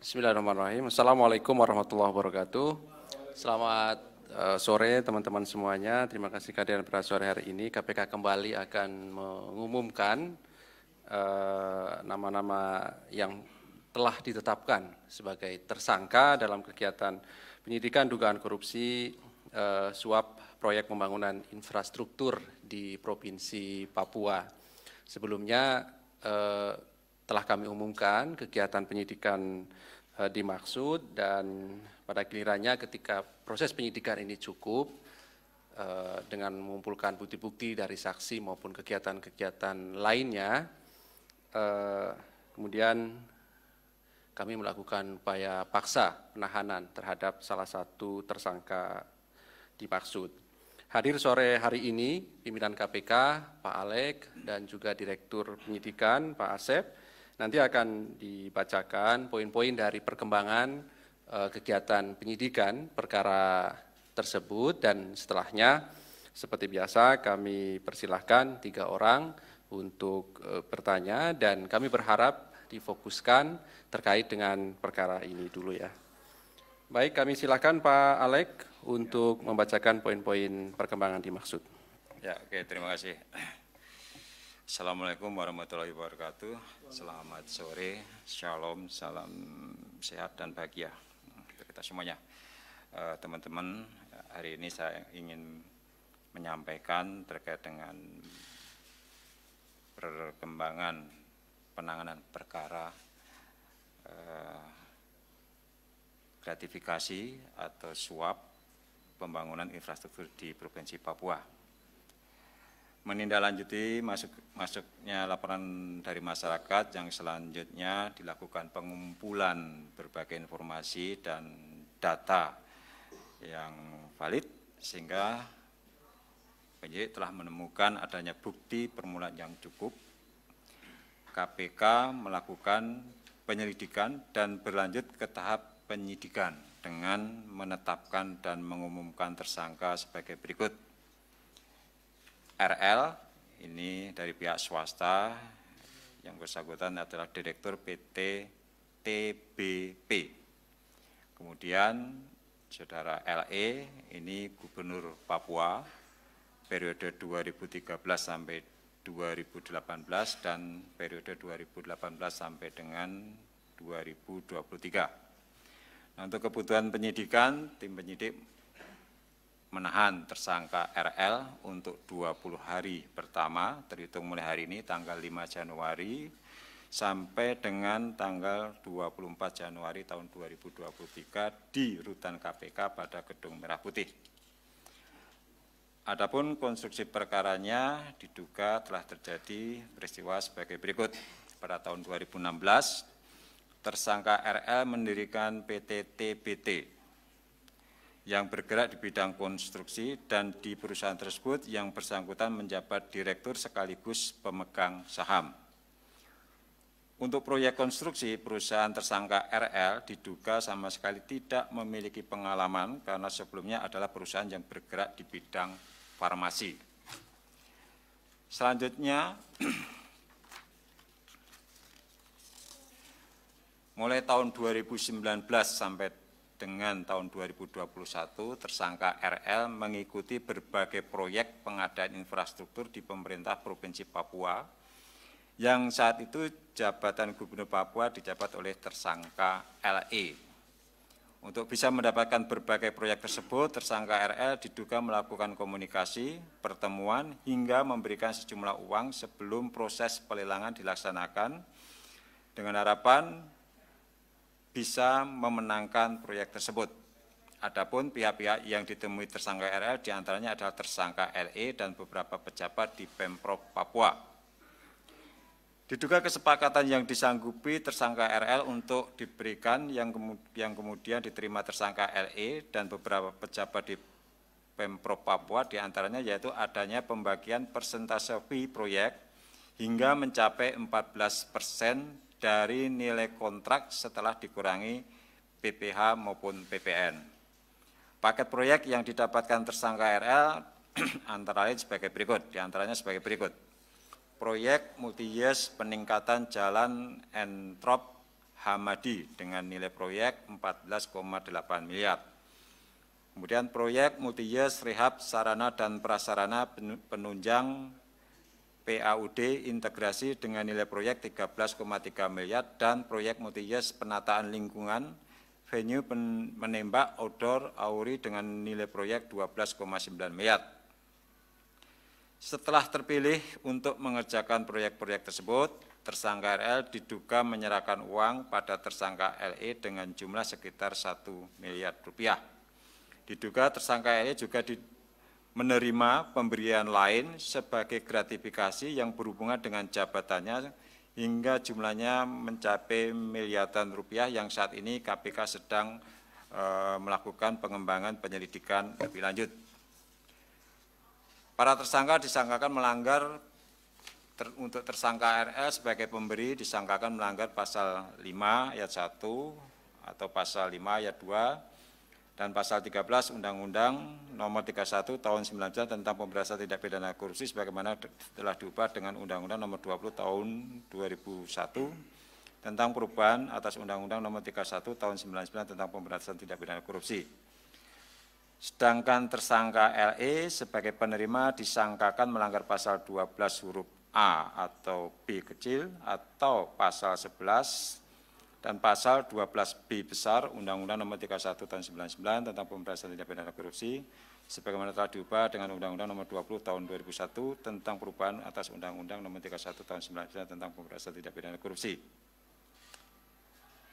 Bismillahirrahmanirrahim. Assalamualaikum warahmatullahi wabarakatuh. Selamat sore teman-teman semuanya. Terima kasih kehadiran pada sore hari ini. KPK kembali akan mengumumkan nama-nama yang telah ditetapkan sebagai tersangka dalam kegiatan penyidikan dugaan korupsi suap proyek pembangunan infrastruktur di Provinsi Papua. Sebelumnya telah kami umumkan kegiatan penyidikan dimaksud, dan pada gilirannya ketika proses penyidikan ini cukup dengan mengumpulkan bukti-bukti dari saksi maupun kegiatan-kegiatan lainnya, kemudian kami melakukan upaya paksa penahanan terhadap salah satu tersangka dimaksud. Hadir sore hari ini pimpinan KPK, Pak Alek, dan juga Direktur Penyidikan, Pak Asep. Nanti akan dibacakan poin-poin dari perkembangan kegiatan penyidikan perkara tersebut, dan setelahnya seperti biasa kami persilahkan 3 orang untuk bertanya, dan kami berharap difokuskan terkait dengan perkara ini dulu ya. Baik, kami silakan Pak Alek untuk membacakan poin-poin perkembangan dimaksud. Ya, oke, terima kasih. Assalamualaikum warahmatullahi wabarakatuh. Selamat sore, shalom, salam sehat dan bahagia untuk kita semuanya. Teman-teman, hari ini saya ingin menyampaikan terkait dengan perkembangan penanganan perkara gratifikasi atau suap pembangunan infrastruktur di Provinsi Papua. Menindaklanjuti masuknya laporan dari masyarakat, yang selanjutnya dilakukan pengumpulan berbagai informasi dan data yang valid, sehingga penyidik telah menemukan adanya bukti permulaan yang cukup. KPK melakukan penyelidikan dan berlanjut ke tahap penyidikan dengan menetapkan dan mengumumkan tersangka sebagai berikut. RL ini dari pihak swasta, yang bersangkutan adalah Direktur PT TBP. Kemudian saudara LE ini Gubernur Papua periode 2013 sampai 2018 dan periode 2018 sampai dengan 2023. Nah, untuk kebutuhan penyidikan, tim penyidik menahan tersangka RL untuk 20 hari pertama terhitung mulai hari ini tanggal 5 Januari sampai dengan tanggal 24 Januari tahun 2023 di rutan KPK pada Gedung Merah Putih. Adapun konstruksi perkaranya diduga telah terjadi peristiwa sebagai berikut. Pada tahun 2016, tersangka RL mendirikan PT TBT yang bergerak di bidang konstruksi, dan di perusahaan tersebut yang bersangkutan menjabat direktur sekaligus pemegang saham. Untuk proyek konstruksi, perusahaan tersangka RL diduga sama sekali tidak memiliki pengalaman karena sebelumnya adalah perusahaan yang bergerak di bidang farmasi. Selanjutnya, mulai tahun 2019 sampai dengan tahun 2021, tersangka RL mengikuti berbagai proyek pengadaan infrastruktur di pemerintah Provinsi Papua, yang saat itu jabatan Gubernur Papua dijabat oleh tersangka LE. Untuk bisa mendapatkan berbagai proyek tersebut, tersangka RL diduga melakukan komunikasi, pertemuan, hingga memberikan sejumlah uang sebelum proses pelelangan dilaksanakan, dengan harapan bisa memenangkan proyek tersebut. Adapun pihak-pihak yang ditemui tersangka RL diantaranya adalah tersangka LE dan beberapa pejabat di Pemprov Papua. Diduga kesepakatan yang disanggupi tersangka RL untuk diberikan yang kemudian diterima tersangka LE dan beberapa pejabat di Pemprov Papua, diantaranya yaitu adanya pembagian persentase fee proyek hingga mencapai 14% dari nilai kontrak setelah dikurangi PPh maupun PPN. Paket proyek yang didapatkan tersangka RL antara lain sebagai berikut, diantaranya sebagai berikut. Proyek multi-years peningkatan jalan Entrop Hamadi dengan nilai proyek 14,8 miliar. Kemudian proyek multi-years rehab sarana dan prasarana penunjang PAUD integrasi dengan nilai proyek 13,3 miliar dan proyek multi-years penataan lingkungan venue menembak outdoor Auri dengan nilai proyek 12,9 miliar. Setelah terpilih untuk mengerjakan proyek-proyek tersebut, tersangka RL diduga menyerahkan uang pada tersangka LE dengan jumlah sekitar 1 miliar rupiah. Diduga tersangka LE juga menerima pemberian lain sebagai gratifikasi yang berhubungan dengan jabatannya hingga jumlahnya mencapai miliaran rupiah yang saat ini KPK sedang melakukan pengembangan penyelidikan lebih lanjut. Para tersangka disangkakan melanggar untuk tersangka RL sebagai pemberi disangkakan melanggar pasal 5 ayat 1 atau pasal 5 ayat 2 dan pasal 13 Undang-Undang Nomor 31 Tahun 19 tentang pemberantasan tindak pidana korupsi sebagaimana telah diubah dengan Undang-Undang Nomor 20 Tahun 2001 tentang perubahan atas Undang-Undang Nomor 31 Tahun 99 tentang pemberantasan tindak pidana korupsi. Sedangkan tersangka LE sebagai penerima disangkakan melanggar pasal 12 huruf A atau B kecil atau pasal 11 dan pasal 12B besar Undang-Undang Nomor 31 Tahun 99 tentang pemberantasan tindak pidana korupsi sebagaimana telah diubah dengan Undang-Undang Nomor 20 Tahun 2001 tentang perubahan atas Undang-Undang Nomor 31 Tahun 99 tentang pemberantasan tindak pidana korupsi.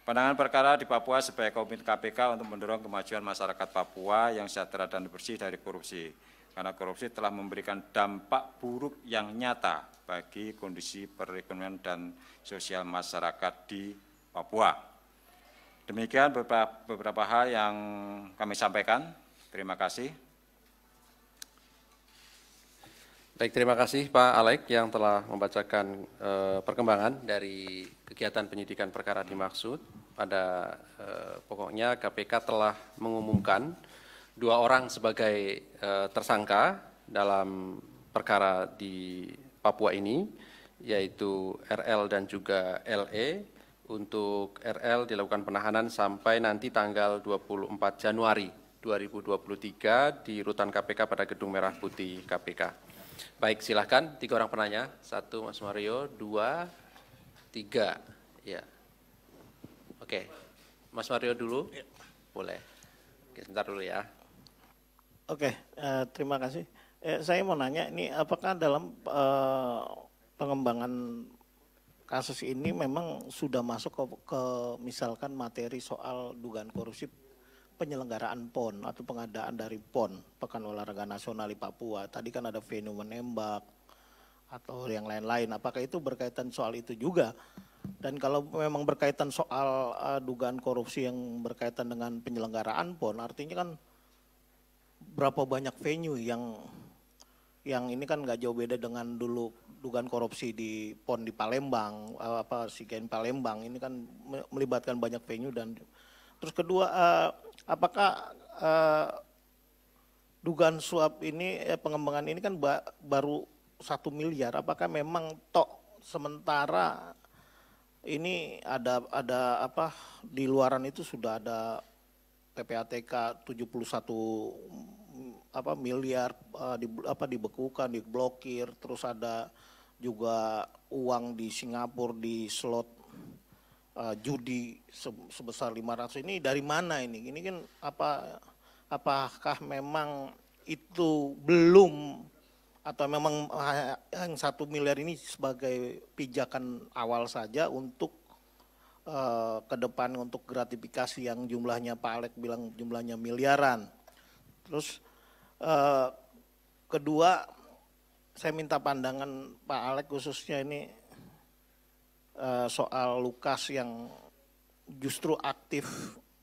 Penanganan perkara di Papua sebagai komitmen KPK untuk mendorong kemajuan masyarakat Papua yang sejahtera dan bersih dari korupsi. Karena korupsi telah memberikan dampak buruk yang nyata bagi kondisi perekonomian dan sosial masyarakat di Papua. Demikian beberapa hal yang kami sampaikan. Terima kasih. Baik, terima kasih Pak Alek yang telah membacakan perkembangan dari kegiatan penyidikan perkara dimaksud. Pada pokoknya KPK telah mengumumkan 2 orang sebagai tersangka dalam perkara di Papua ini, yaitu RL dan juga LE. Untuk RL dilakukan penahanan sampai nanti tanggal 24 Januari 2023 di rutan KPK pada Gedung Merah Putih KPK. Baik, silahkan 3 orang penanya. 1 Mas Mario, 2, 3. Ya. Oke, Mas Mario dulu. Boleh. Oke, sebentar dulu ya. Oke, terima kasih. Saya mau nanya, ini apakah dalam pengembangan kasus ini memang sudah masuk ke misalkan materi soal dugaan korupsi penyelenggaraan PON atau pengadaan dari PON, Pekan Olahraga Nasional di Papua. Tadi kan ada venue menembak atau yang lain-lain. Apakah itu berkaitan soal itu juga? Dan kalau memang berkaitan soal dugaan korupsi yang berkaitan dengan penyelenggaraan PON, artinya kan berapa banyak venue yang ini kan nggak jauh beda dengan dulu dugaan korupsi di PON di Palembang, SEA Games Palembang, ini kan melibatkan banyak venue. Dan terus kedua, apakah dugaan suap ini, pengembangan ini kan baru 1 miliar, apakah memang sementara ini ada apa di luaran itu sudah ada PPATK 71 miliar dibekukan, diblokir, terus ada juga uang di Singapura di slot judi sebesar 500. Ini dari mana ini? Ini kan apakah memang itu belum atau memang yang 1 miliar ini sebagai pijakan awal saja untuk ke depan untuk gratifikasi yang jumlahnya Pak Alek bilang jumlahnya miliaran. Terus kedua, saya minta pandangan Pak Alek khususnya ini soal Lukas yang justru aktif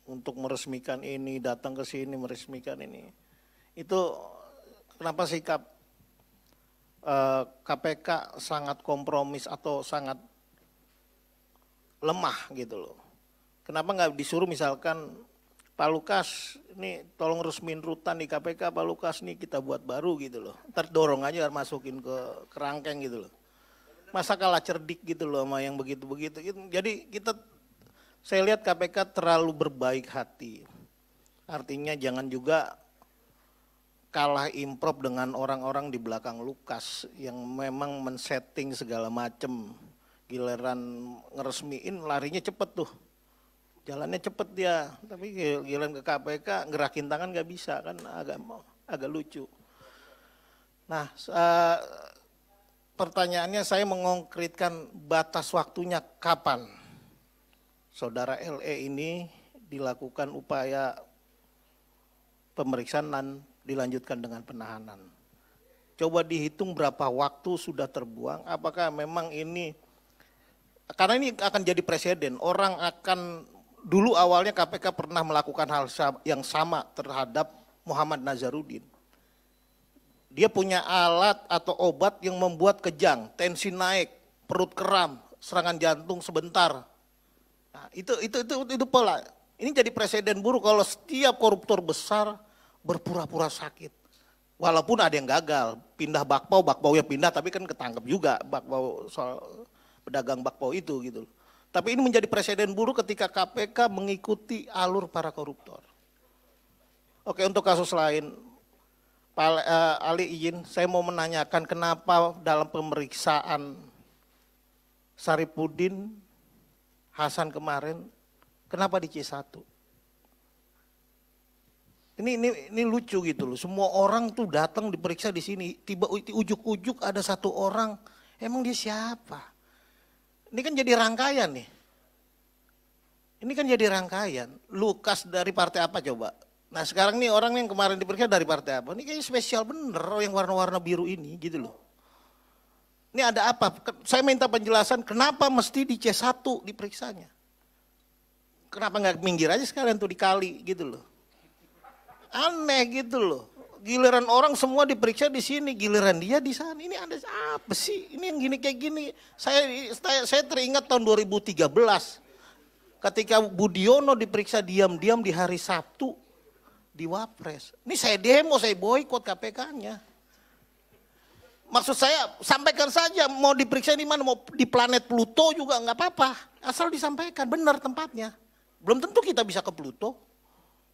untuk meresmikan ini, datang ke sini meresmikan ini. Itu kenapa sikap KPK sangat kompromis atau sangat lemah gitu loh. Kenapa nggak disuruh misalkan Pak Lukas ini tolong resmin rutan di KPK, Pak Lukas nih kita buat baru gitu loh. Ntar dorong aja masukin ke kerangkeng gitu loh. Masa kalah cerdik gitu loh sama yang begitu-begitu. Jadi kita Saya lihat KPK terlalu berbaik hati. Artinya jangan juga kalah improv dengan orang-orang di belakang Lukas yang memang men-setting segala macem. Giliran ngeresmiin larinya cepet tuh. Jalannya cepet dia, tapi giliran ke KPK ngerakin tangan nggak bisa, kan agak lucu. Nah, pertanyaannya saya mengkonkretkan batas waktunya kapan saudara LE ini dilakukan upaya pemeriksaan dan dilanjutkan dengan penahanan. Coba dihitung berapa waktu sudah terbuang, apakah memang ini, karena ini akan jadi presiden, orang akan, dulu awalnya KPK pernah melakukan hal yang sama terhadap Muhammad Nazarudin. Dia punya alat atau obat yang membuat kejang, tensi naik, perut kram, serangan jantung sebentar. Nah, itu pola. Ini jadi presiden buruk kalau setiap koruptor besar berpura-pura sakit. Walaupun ada yang gagal, pindah bakpao ya pindah, tapi kan ketangkep juga bakpao, soal pedagang bakpao itu gitu. Tapi ini menjadi presiden buruk ketika KPK mengikuti alur para koruptor. Oke, untuk kasus lain, Pak Ali izin, saya mau menanyakan kenapa dalam pemeriksaan Saripudin Hasan kemarin, kenapa di C1? Ini lucu gitu loh. Semua orang tuh datang diperiksa di sini, tiba ujuk-ujuk ada satu orang, emang dia siapa? Ini kan jadi rangkaian nih. Ini kan jadi rangkaian. Lukas dari partai apa coba? Nah sekarang nih orang yang kemarin diperiksa dari partai apa? Ini kayaknya spesial bener yang warna-warna biru ini gitu loh. Ini ada apa? Saya minta penjelasan kenapa mesti di C1 diperiksanya. Kenapa nggak minggir aja sekalian tuh dikali gitu loh. Aneh gitu loh. Giliran orang semua diperiksa di sini, giliran dia di sana. Ini ada apa sih? Ini yang gini kayak gini. Saya teringat tahun 2013 ketika Budiono diperiksa diam-diam di hari Sabtu di Wapres. Ini saya demo, saya boikot KPK-nya. Maksud saya sampaikan saja mau diperiksa di mana, mau di planet Pluto juga nggak apa-apa. Asal disampaikan benar tempatnya. Belum tentu kita bisa ke Pluto.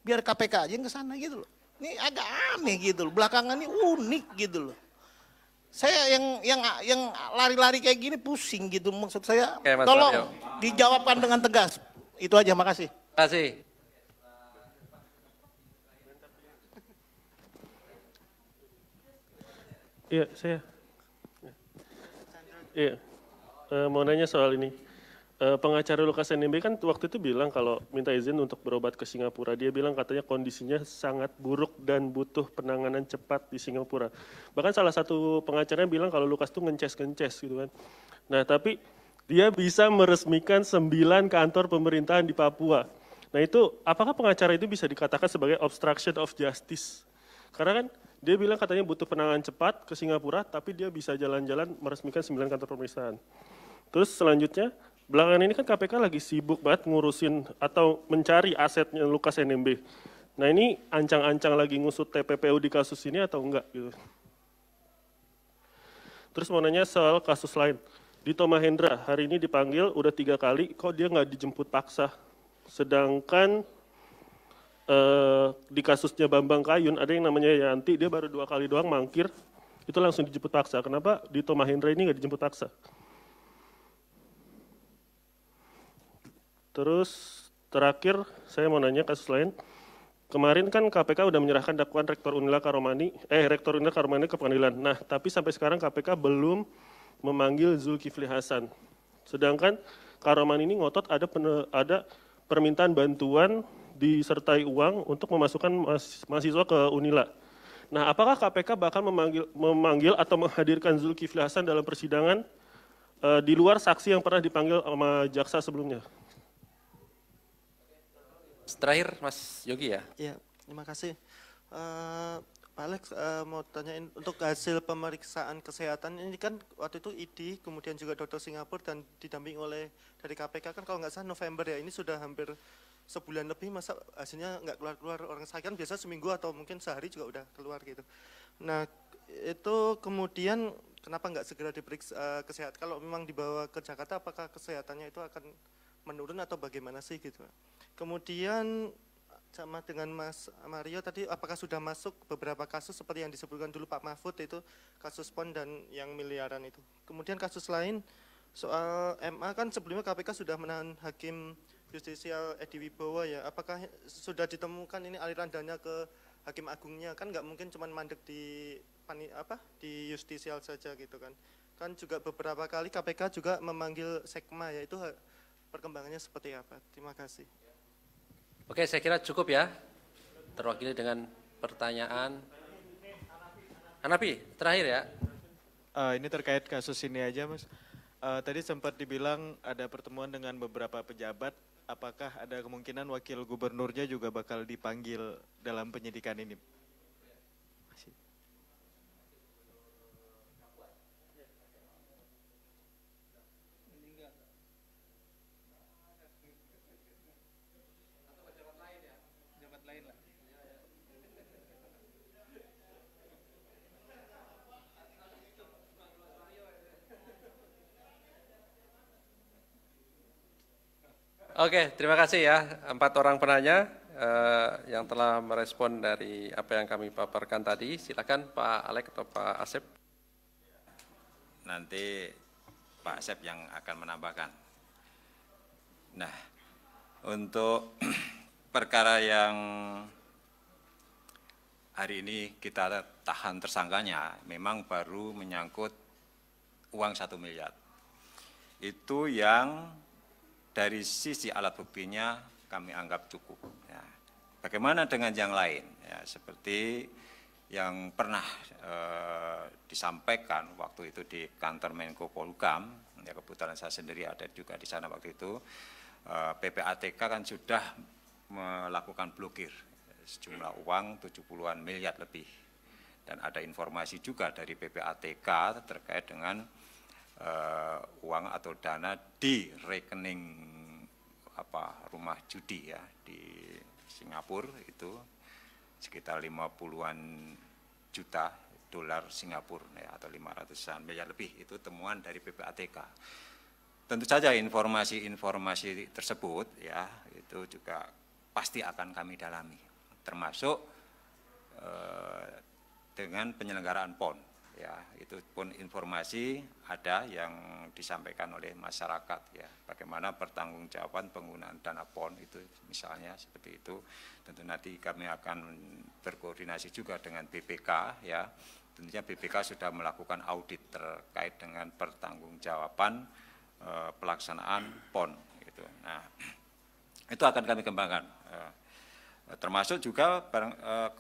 Biar KPK aja yang ke sana gitu loh. Ini agak aneh gitu loh. Belakangan ini unik gitu loh. Saya yang lari-lari kayak gini pusing gitu. Maksud saya oke, tolong dijawabkan dengan tegas. Itu aja, makasih. Terima kasih. Iya, saya. Iya, mau nanya soal ini. Pengacara Lukas NMB kan waktu itu bilang kalau minta izin untuk berobat ke Singapura. Dia bilang katanya kondisinya sangat buruk dan butuh penanganan cepat di Singapura. Bahkan salah satu pengacaranya bilang kalau Lukas tuh ngences gitu kan. Nah tapi dia bisa meresmikan 9 kantor pemerintahan di Papua. Nah itu apakah pengacara itu bisa dikatakan sebagai obstruction of justice? Karena kan dia bilang katanya butuh penanganan cepat ke Singapura, tapi dia bisa jalan-jalan meresmikan 9 kantor pemeriksaan. Terus selanjutnya, belakangan ini kan KPK lagi sibuk banget ngurusin atau mencari asetnya Lukas NMB. Nah ini ancang-ancang lagi ngusut TPPU di kasus ini atau enggak gitu. Terus mau nanya soal kasus lain. Dito Mahendra hari ini dipanggil udah 3 kali, kok dia nggak dijemput paksa. Sedangkan di kasusnya Bambang Kayun ada yang namanya Yanti, dia baru 2 kali doang mangkir, itu langsung dijemput paksa. Kenapa Dito Mahendra ini nggak dijemput paksa? Terus terakhir saya mau nanya kasus lain. Kemarin kan KPK udah menyerahkan dakwaan Rektor Unila Karomani ke pengadilan. Nah, tapi sampai sekarang KPK belum memanggil Zulkifli Hasan. Sedangkan Karomani ini ngotot ada permintaan bantuan disertai uang untuk memasukkan mahasiswa ke Unila. Nah, apakah KPK bakal memanggil atau menghadirkan Zulkifli Hasan dalam persidangan di luar saksi yang pernah dipanggil sama jaksa sebelumnya? Terakhir Mas Yogi ya. Iya, terima kasih. Pak Alex mau tanyain untuk hasil pemeriksaan kesehatan ini kan waktu itu ID, kemudian juga dokter Singapura dan didampingi oleh dari KPK kan kalau nggak salah November ya, ini sudah hampir sebulan lebih masa hasilnya nggak keluar-keluar, orang sakit kan biasa seminggu atau mungkin sehari juga udah keluar gitu. Nah itu kemudian kenapa nggak segera diperiksa kesehatan, kalau memang dibawa ke Jakarta apakah kesehatannya itu akan menurun atau bagaimana sih gitu. Kemudian sama dengan Mas Mario tadi, apakah sudah masuk beberapa kasus seperti yang disebutkan dulu Pak Mahfud, itu kasus PON dan yang miliaran itu. Kemudian kasus lain soal MA, kan sebelumnya KPK sudah menahan Hakim Justisial Edi Wibowo ya, apakah sudah ditemukan ini aliran dana ke Hakim Agungnya? Kan nggak mungkin cuma mandek di di Justisial saja gitu kan. Kan juga beberapa kali KPK juga memanggil Sekma ya, itu perkembangannya seperti apa? Terima kasih. Oke, saya kira cukup ya, terwakili dengan pertanyaan. Hanafi, terakhir ya. Ini terkait kasus ini aja, Mas. Tadi sempat dibilang ada pertemuan dengan beberapa pejabat. Apakah ada kemungkinan wakil gubernurnya juga bakal dipanggil dalam penyidikan ini? Masih. Oke, terima kasih ya 4 orang penanya yang telah merespon dari apa yang kami paparkan tadi. Silakan Pak Alek atau Pak Asep. Nanti Pak Asep yang akan menambahkan. Nah, untuk perkara yang hari ini kita tahan tersangkanya memang baru menyangkut uang 1 miliar. Itu yang dari sisi alat buktinya kami anggap cukup. Ya. Bagaimana dengan yang lain? Ya, seperti yang pernah disampaikan waktu itu di kantor Menko Polhukam, ya kebetulan saya sendiri ada juga di sana waktu itu, PPATK kan sudah melakukan blokir sejumlah uang 70-an miliar lebih. Dan ada informasi juga dari PPATK terkait dengan uang atau dana di rekening rumah judi ya di Singapura itu sekitar 50-an juta dolar Singapura ya, atau 500-an miliar lebih, itu temuan dari PPATK. Tentu saja informasi-informasi tersebut ya itu juga pasti akan kami dalami, termasuk dengan penyelenggaraan PON. Ya, itu pun informasi ada yang disampaikan oleh masyarakat ya, bagaimana pertanggungjawaban penggunaan dana PON itu misalnya seperti itu. Tentu nanti kami akan berkoordinasi juga dengan BPK ya. Tentunya BPK sudah melakukan audit terkait dengan pertanggungjawaban pelaksanaan PON gitu. Nah, itu akan kami kembangkan. Termasuk juga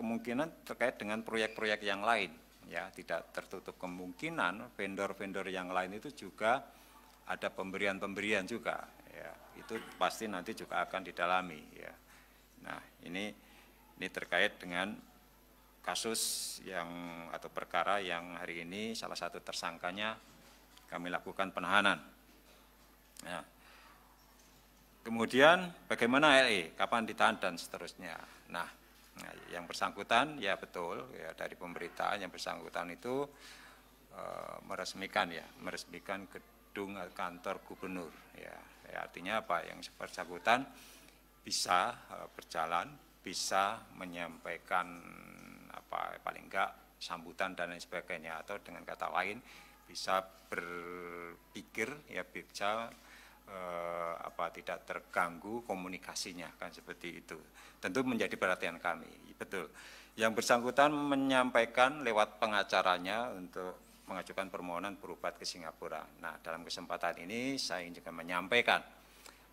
kemungkinan terkait dengan proyek-proyek yang lain. Ya, tidak tertutup kemungkinan vendor-vendor yang lain itu juga ada pemberian-pemberian juga. Ya, itu pasti nanti juga akan didalami. Ya. Nah, ini terkait dengan kasus yang atau perkara yang hari ini salah satu tersangkanya kami lakukan penahanan. Ya. Kemudian bagaimana LE, kapan ditahan dan seterusnya. Nah, yang bersangkutan ya betul ya, dari pemberitaan yang bersangkutan itu meresmikan gedung kantor gubernur ya. Artinya apa, yang bersangkutan bisa berjalan, bisa menyampaikan paling enggak sambutan dan lain sebagainya, atau dengan kata lain bisa berpikir ya, bisa tidak terganggu komunikasinya, kan seperti itu. Tentu menjadi perhatian kami, betul. Yang bersangkutan menyampaikan lewat pengacaranya untuk mengajukan permohonan berobat ke Singapura. Nah, dalam kesempatan ini saya ingin juga menyampaikan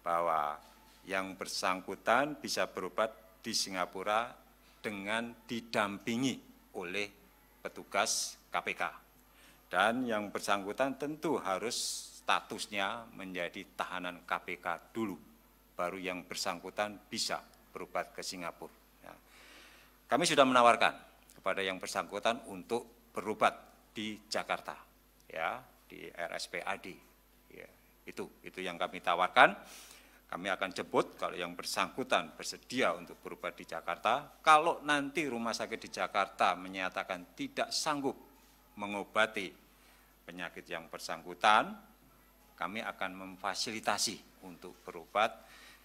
bahwa yang bersangkutan bisa berobat di Singapura dengan didampingi oleh petugas KPK. Dan yang bersangkutan tentu harus statusnya menjadi tahanan KPK dulu, baru yang bersangkutan bisa berobat ke Singapura. Ya. Kami sudah menawarkan kepada yang bersangkutan untuk berobat di Jakarta, ya, di RSPAD. Ya, itu yang kami tawarkan. Kami akan jemput kalau yang bersangkutan bersedia untuk berobat di Jakarta. Kalau nanti rumah sakit di Jakarta menyatakan tidak sanggup mengobati penyakit yang bersangkutan, kami akan memfasilitasi untuk berobat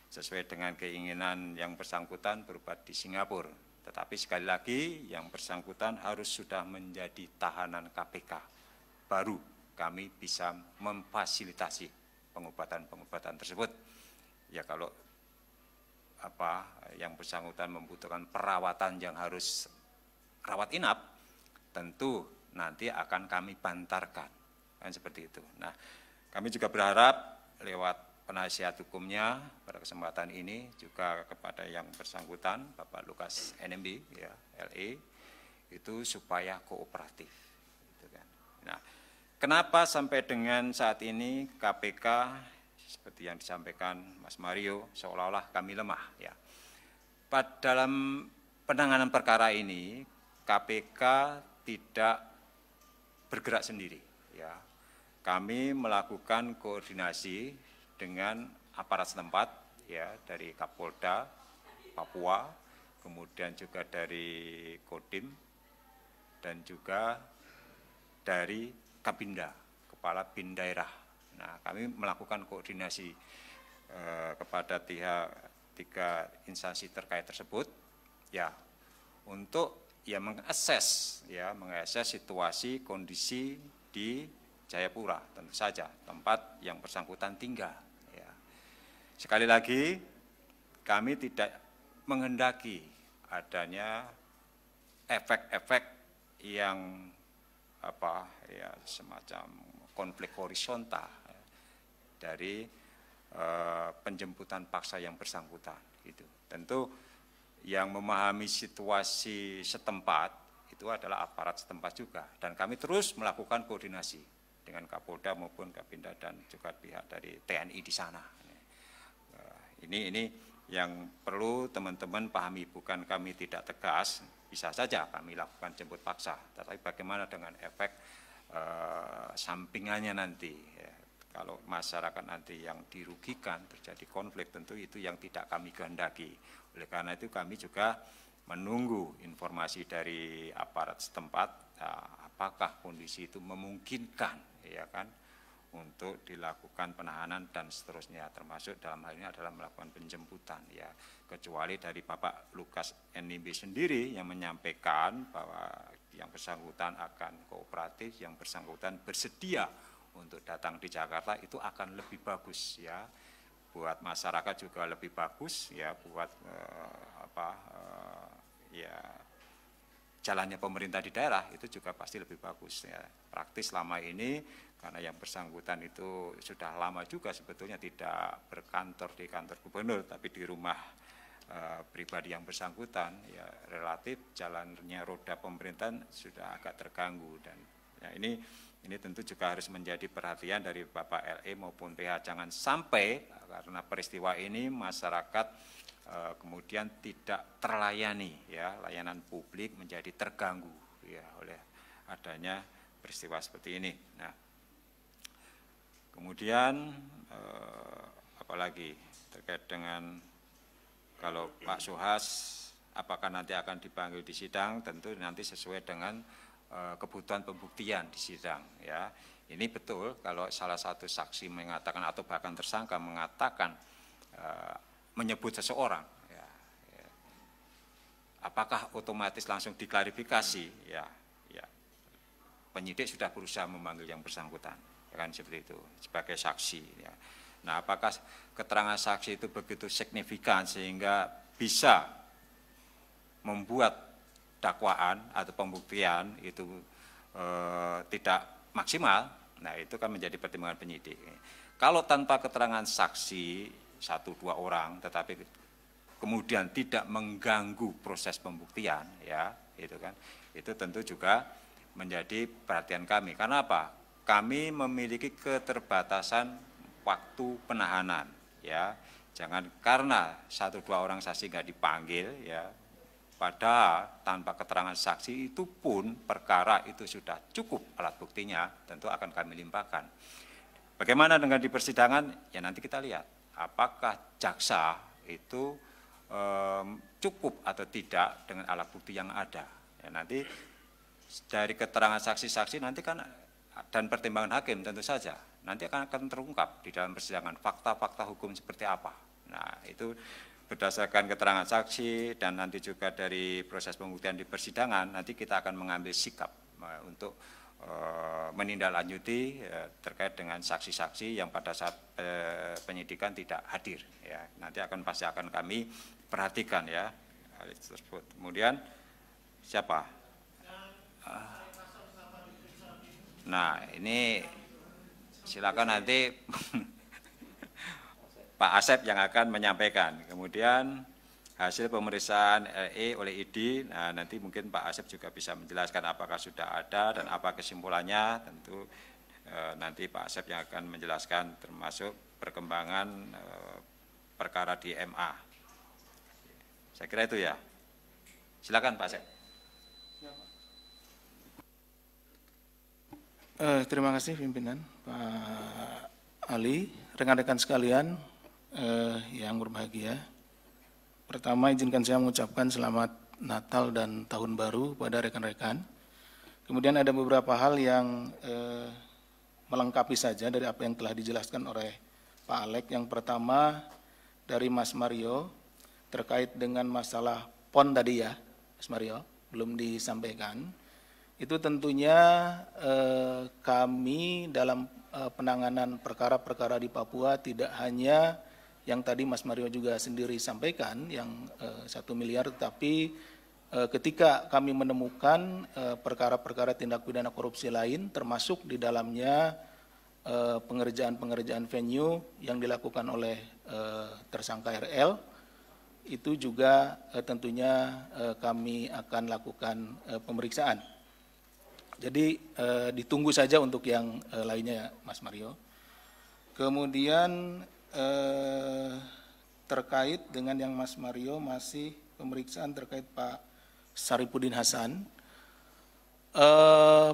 sesuai dengan keinginan yang bersangkutan berobat di Singapura. Tetapi sekali lagi yang bersangkutan harus sudah menjadi tahanan KPK. Baru kami bisa memfasilitasi pengobatan-pengobatan tersebut. Ya kalau yang bersangkutan membutuhkan perawatan yang harus rawat inap, tentu nanti akan kami bantarkan. Kan seperti itu. Nah, kami juga berharap lewat penasihat hukumnya pada kesempatan ini juga kepada yang bersangkutan Bapak Lukas NMB ya LE itu supaya kooperatif gitu kan. Nah, kenapa sampai dengan saat ini KPK seperti yang disampaikan Mas Mario seolah-olah kami lemah ya. Dalam penanganan perkara ini KPK tidak bergerak sendiri ya. Kami melakukan koordinasi dengan aparat setempat ya dari Kapolda Papua, kemudian juga dari Kodim dan juga dari Kabinda, Kepala Bin Daerah. Nah, kami melakukan koordinasi kepada tiga instansi terkait tersebut ya untuk ya mengakses situasi kondisi di Jayapura tentu saja tempat yang bersangkutan tinggal. Ya. Sekali lagi kami tidak menghendaki adanya efek-efek yang semacam konflik horizontal dari penjemputan paksa yang bersangkutan. Gitu. Tentu yang memahami situasi setempat itu adalah aparat setempat juga dan kami terus melakukan koordinasi dengan Kapolda maupun Kabinda dan juga pihak dari TNI di sana. Ini yang perlu teman-teman pahami, bukan kami tidak tegas, bisa saja kami lakukan jemput paksa, tetapi bagaimana dengan efek sampingannya nanti. Ya. Kalau masyarakat nanti yang dirugikan terjadi konflik, tentu itu yang tidak kami kehendaki. Oleh karena itu kami juga menunggu informasi dari aparat setempat, apakah kondisi itu memungkinkan ya kan untuk dilakukan penahanan dan seterusnya, termasuk dalam hal ini adalah melakukan penjemputan ya, kecuali dari Bapak Lukas NMB sendiri yang menyampaikan bahwa yang bersangkutan akan kooperatif, yang bersangkutan bersedia untuk datang di Jakarta, itu akan lebih bagus ya, buat masyarakat juga lebih bagus ya, buat jalannya pemerintah di daerah itu juga pasti lebih bagus ya. Praktis selama ini karena yang bersangkutan itu sudah lama juga sebetulnya tidak berkantor di kantor gubernur tapi di rumah pribadi yang bersangkutan ya, relatif jalannya roda pemerintahan sudah agak terganggu dan ya ini tentu juga harus menjadi perhatian dari Bapak LE maupun PH, jangan sampai karena peristiwa ini masyarakat kemudian tidak terlayani ya, layanan publik menjadi terganggu ya oleh adanya peristiwa seperti ini. Nah, kemudian apalagi terkait dengan kalau Pak Suhas apakah nanti akan dipanggil di sidang, tentu nanti sesuai dengan kebutuhan pembuktian di sidang ya. Ini betul kalau salah satu saksi mengatakan atau bahkan tersangka mengatakan menyebut seseorang, ya, apakah otomatis langsung diklarifikasi? Ya, penyidik sudah berusaha memanggil yang bersangkutan, ya kan seperti itu sebagai saksi. Ya. Nah, apakah keterangan saksi itu begitu signifikan sehingga bisa membuat dakwaan atau pembuktian itu tidak maksimal? Nah, itu kan menjadi pertimbangan penyidik. Kalau tanpa keterangan saksi 1-2 orang, tetapi kemudian tidak mengganggu proses pembuktian, ya, itu kan, itu tentu juga menjadi perhatian kami. Karena apa? Kami memiliki keterbatasan waktu penahanan, ya. Jangan karena 1-2 orang saksi nggak dipanggil, ya. Padahal tanpa keterangan saksi itu pun perkara itu sudah cukup alat buktinya, tentu akan kami limpahkan. Bagaimana dengan di persidangan? Ya nanti kita lihat. Apakah jaksa itu cukup atau tidak dengan alat bukti yang ada. Ya, nanti dari keterangan saksi-saksi nanti kan dan pertimbangan hakim tentu saja nanti akan terungkap di dalam persidangan fakta-fakta hukum seperti apa. Nah, itu berdasarkan keterangan saksi dan nanti juga dari proses pembuktian di persidangan, nanti kita akan mengambil sikap untuk menindaklanjuti terkait dengan saksi-saksi yang pada saat penyidikan tidak hadir. Ya, nanti pasti akan kami perhatikan ya hal tersebut. Kemudian siapa? Nah, ini silakan nanti Pak Asep yang akan menyampaikan. Kemudian hasil pemeriksaan LE oleh ID, nah nanti mungkin Pak Asep juga bisa menjelaskan apakah sudah ada dan apa kesimpulannya. Tentu nanti Pak Asep yang akan menjelaskan termasuk perkembangan perkara di MA. Saya kira itu ya. Silakan Pak Asep. Terima kasih pimpinan Pak Ali, rekan-rekan sekalian yang berbahagia. Pertama izinkan saya mengucapkan selamat Natal dan Tahun Baru pada rekan-rekan. Kemudian ada beberapa hal yang melengkapi saja dari apa yang telah dijelaskan oleh Pak Alek. Yang pertama dari Mas Mario terkait dengan masalah PON tadi ya, Mas Mario, belum disampaikan. Itu tentunya kami dalam penanganan perkara-perkara di Papua tidak hanya yang tadi Mas Mario juga sendiri sampaikan, yang 1 miliar, tetapi ketika kami menemukan perkara-perkara tindak pidana korupsi lain, termasuk di dalamnya pengerjaan-pengerjaan venue yang dilakukan oleh tersangka RL, itu juga tentunya kami akan lakukan pemeriksaan. Jadi ditunggu saja untuk yang lainnya Mas Mario. Kemudian terkait dengan yang Mas Mario masih pemeriksaan terkait Pak Saripudin Hasan.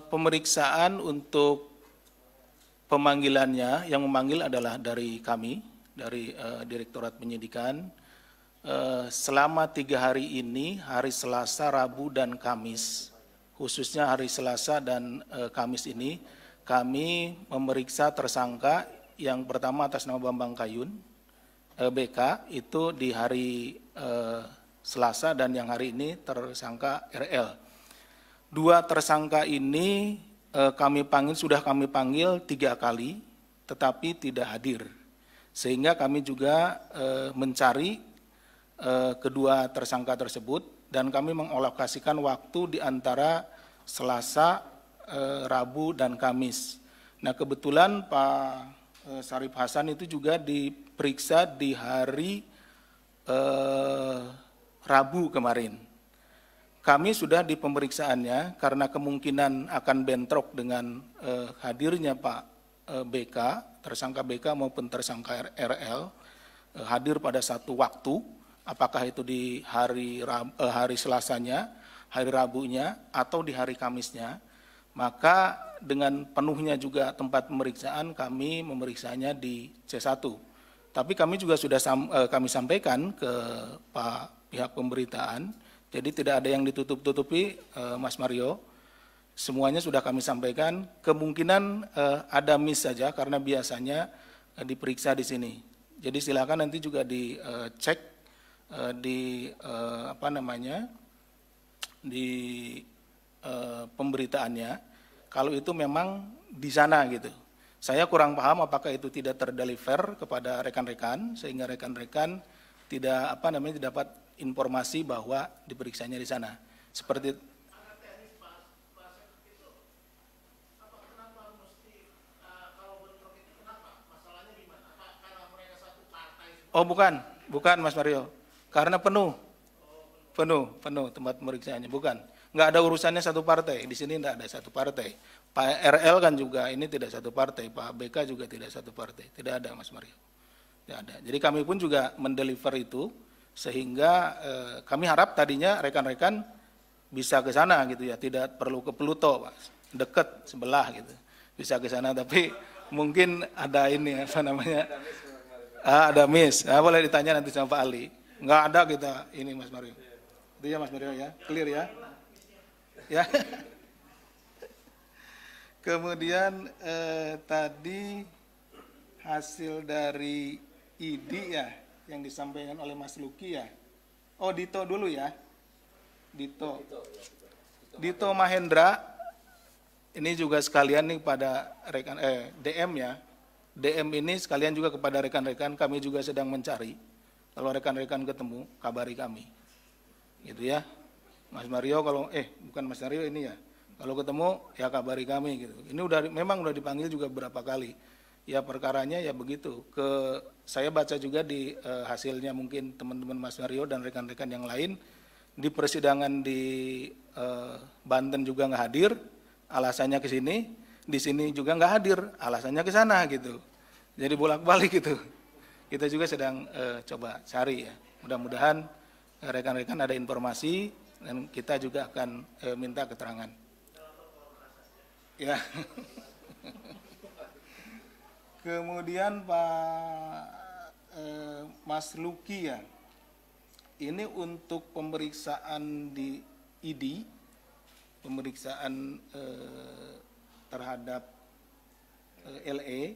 Pemeriksaan untuk pemanggilannya, yang memanggil adalah dari kami, dari Direktorat Penyidikan. Selama 3 hari ini, hari Selasa, Rabu, dan Kamis, khususnya hari Selasa dan Kamis ini, kami memeriksa tersangka yang pertama atas nama Bambang Kayun, BK, itu di hari Selasa, dan yang hari ini tersangka RL. 2 tersangka ini sudah kami panggil 3 kali, tetapi tidak hadir. Sehingga kami juga mencari kedua tersangka tersebut, dan kami mengalokasikan waktu di antara Selasa, Rabu, dan Kamis. Nah, kebetulan Pak Sarip Hasan itu juga diperiksa di hari Rabu kemarin. Kami sudah di pemeriksaannya karena kemungkinan akan bentrok dengan hadirnya Pak BK, tersangka BK maupun tersangka RL, hadir pada satu waktu. Apakah itu di hari Selasanya, hari Rabunya, atau di hari Kamisnya, maka dengan penuhnya juga tempat pemeriksaan kami memeriksanya di C1. Tapi kami juga sudah kami sampaikan ke pihak pemberitaan, jadi tidak ada yang ditutup-tutupi Mas Mario, semuanya sudah kami sampaikan. Kemungkinan ada miss saja karena biasanya diperiksa di sini. Jadi silakan nanti juga dicek di pemberitaannya, kalau itu memang di sana gitu. Saya kurang paham apakah itu tidak terdeliver kepada rekan-rekan sehingga rekan-rekan tidak dapat informasi bahwa diperiksanya di sana. Seperti Oh bukan Mas Mario. Karena penuh tempat pemeriksaannya, bukan. Nggak ada urusannya satu partai, di sini nggak ada satu partai. Pak RL kan juga ini tidak satu partai, Pak BK juga tidak satu partai, tidak ada Mas Mario. Tidak ada. Jadi kami pun juga mendeliver itu, sehingga kami harap tadinya rekan-rekan bisa ke sana gitu ya, tidak perlu ke Pluto, Pak. Dekat sebelah gitu, bisa ke sana. Tapi mungkin ada ini ada miss. Boleh ditanya nanti sama Pak Ali. Nggak ada kita ini Mas Mario. Itu ya Mas Mario ya, clear ya. Ya. Kemudian tadi hasil dari ID ya, yang disampaikan oleh Mas Luki ya. Oh, Dito dulu ya. Dito Mahendra, ini juga sekalian nih pada rekan DM ya. DM ini sekalian juga kepada rekan-rekan, kami juga sedang mencari. Kalau rekan-rekan ketemu, kabari kami. Gitu ya. Mas Mario kalau bukan Mas Mario ini ya. Kalau ketemu ya kabari kami gitu. Ini memang udah dipanggil juga beberapa kali. Ya perkaranya ya begitu. Saya baca juga di hasilnya mungkin teman-teman Mas Mario dan rekan-rekan yang lain di persidangan di Banten juga nggak hadir, alasannya ke sini, di sini juga nggak hadir, alasannya ke sana gitu. Jadi bolak-balik gitu. Kita juga sedang coba cari ya. Mudah-mudahan rekan-rekan ada informasi dan kita juga akan minta keterangan. Ya. Kemudian Pak Mas Luki ya, ini untuk pemeriksaan di ID, pemeriksaan terhadap LE.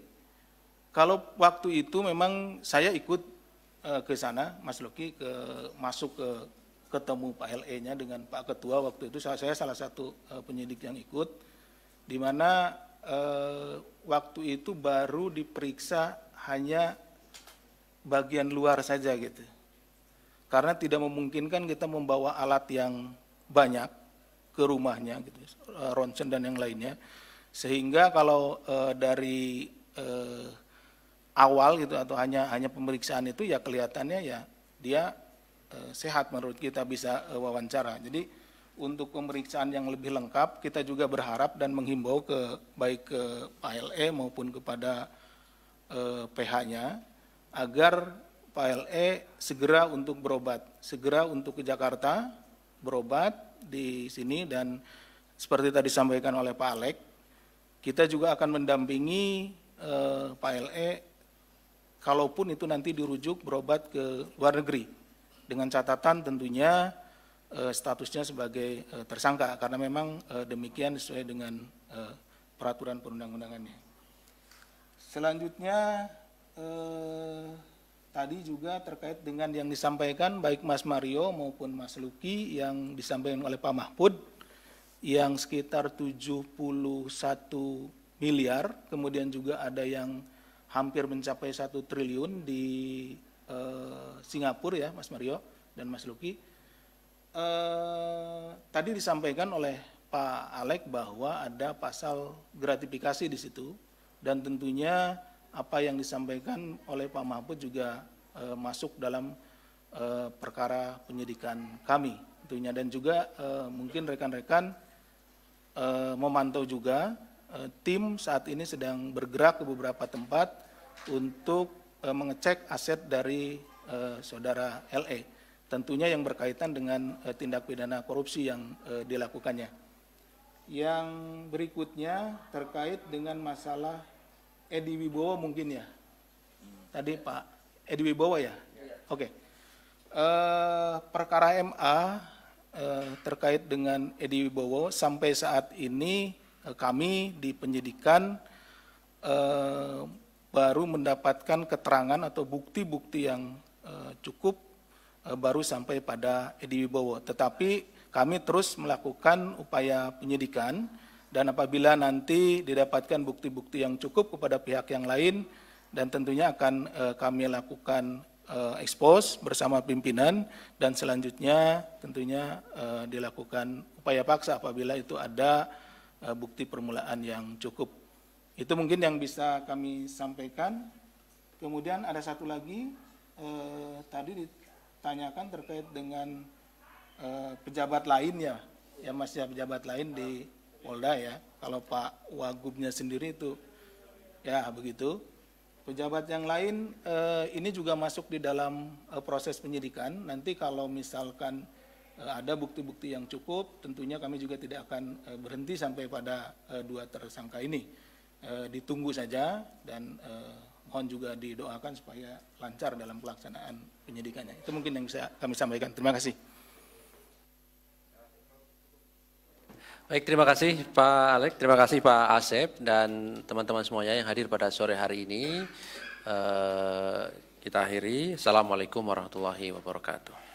Kalau waktu itu memang saya ikut ke sana, Mas Luki, masuk ketemu Pak LE-nya dengan Pak Ketua waktu itu. Saya salah satu penyidik yang ikut. Di mana waktu itu baru diperiksa hanya bagian luar saja gitu. Karena tidak memungkinkan kita membawa alat yang banyak ke rumahnya gitu, ronsen dan yang lainnya. Sehingga kalau dari awal gitu atau hanya pemeriksaan itu ya kelihatannya ya dia sehat menurut kita bisa wawancara. Jadi untuk pemeriksaan yang lebih lengkap, kita juga berharap dan menghimbau baik ke Pak LE maupun kepada PH-nya, agar Pak LE segera untuk berobat, segera untuk ke Jakarta, berobat di sini, dan seperti tadi disampaikan oleh Pak Alek, kita juga akan mendampingi Pak LE, kalaupun itu nanti dirujuk berobat ke luar negeri, dengan catatan tentunya statusnya sebagai tersangka, karena memang demikian sesuai dengan peraturan perundang-undangannya. Selanjutnya tadi juga terkait dengan yang disampaikan baik Mas Mario maupun Mas Luki yang disampaikan oleh Pak Mahfud yang sekitar 71 miliar, kemudian juga ada yang hampir mencapai 1 triliun di Singapura ya Mas Mario dan Mas Luki. Tadi disampaikan oleh Pak Alek bahwa ada pasal gratifikasi di situ, dan tentunya apa yang disampaikan oleh Pak Mahfud juga masuk dalam perkara penyidikan kami tentunya, dan juga mungkin rekan-rekan memantau juga tim saat ini sedang bergerak ke beberapa tempat untuk mengecek aset dari saudara LE. Tentunya yang berkaitan dengan tindak pidana korupsi yang dilakukannya. Yang berikutnya terkait dengan masalah Edi Wibowo mungkin ya. Tadi Pak Edi Wibowo ya? Oke. Perkara MA terkait dengan Edi Wibowo sampai saat ini kami di penyidikan baru mendapatkan keterangan atau bukti-bukti yang cukup baru sampai pada Edi Wibowo. Tetapi kami terus melakukan upaya penyidikan, dan apabila nanti didapatkan bukti-bukti yang cukup kepada pihak yang lain, dan tentunya akan kami lakukan expose bersama pimpinan, dan selanjutnya tentunya dilakukan upaya paksa apabila itu ada bukti permulaan yang cukup. Itu mungkin yang bisa kami sampaikan. Kemudian ada satu lagi, tadi ditanyakan terkait dengan pejabat lain ya Mas ya, pejabat lain di Polda ya. Kalau Pak Wagubnya sendiri itu ya begitu. Pejabat yang lain ini juga masuk di dalam proses penyidikan. Nanti kalau misalkan ada bukti-bukti yang cukup, tentunya kami juga tidak akan berhenti sampai pada 2 tersangka ini. Ditunggu saja, dan mohon juga didoakan supaya lancar dalam pelaksanaan penyidikannya. Itu mungkin yang bisa kami sampaikan. Terima kasih. Baik, terima kasih Pak Alex, terima kasih Pak Asep dan teman-teman semuanya yang hadir pada sore hari ini. Kita akhiri. Assalamualaikum warahmatullahi wabarakatuh.